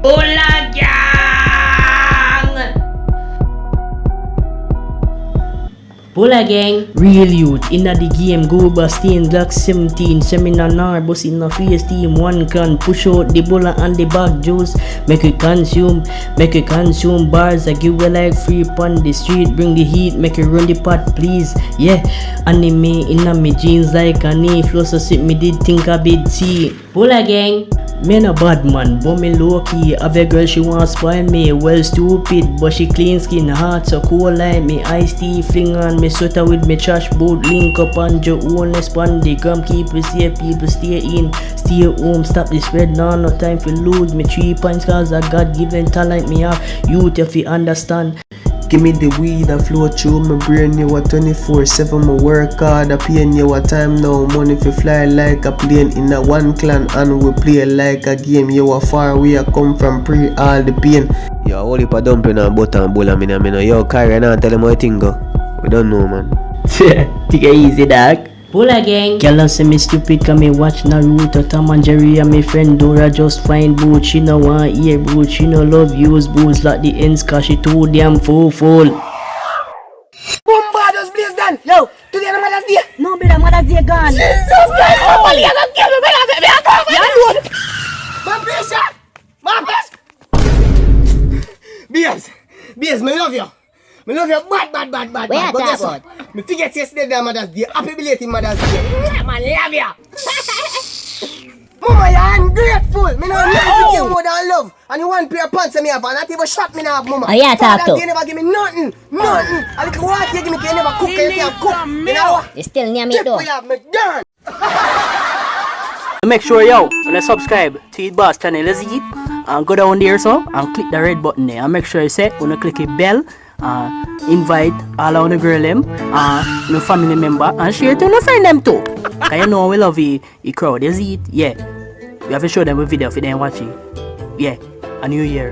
Hola gang! Hola gang! Real youth inna the game, Gooba stain Glock 17, seminar bus in the face team, one clan push out the bola and the back juice, make it consume bars. I give you like free pon the street, bring the heat, make it run the pot please. Yeah, anime inna me jeans like a knee, flow so sit me did think a bit see. Hola gang! Me a bad man, but me low key. Have a girl she want spoil me, well stupid, but she clean skin, heart so cool like me. Iced tea fling on me sweater with me trash boot, link up on your own respond the gram, keep it safe, people stay in, stay home, stop the spread, no time for lose. Me 3 points cause I got given talent, me have youth if you understand. Give me the weed, I flow through my brain, you a 24/7, my work hard, I pay you a time now, money fi fly like a plane in a one clan and we play like a game, you a far away, I come from pre all the pain. Yo, hold up a dumpling and butter and bowl and me know, yo, Kyrie, now tell them how you think go, we don't know man. Take it easy dog. Hola gang! Girl say me stupid cause me watch Naruto, Tom and Jerry and my friend Dora just find boot. She no want hear boot, she no love use boots like the ends cause she too damn full. Bombardos blaze done. Yo, today the Mother's Day. No, brother, Mother's Day gone. Jesus Christ! Oh, my God, kill me, me my patient! My patient! Babes, me love you. Me love you bad. Where you But guess talk what? Me forget yesterday the Mother's Day. Happy belated Mother's Day. Man, love you. Mama, you're ungrateful. Me know nothing to you more than love. And you want pair of pants me have and not even shot me now, Mama. Oh, yeah, talk Father, to. you never give me nothing. A little water you give me, you never cook, you can't cook. You know what? You still near me though. We have me done. Make sure yo, when you subscribe to It Boss channel, let's eat and go down there so and click the red button there and make sure you say when you click the bell, invite all of the girl them, your family member and share to your friend them too. Cause you know we love the crowd, let's eat, yeah. We have to show them a video if they didn't watch it. Yeah, a new year.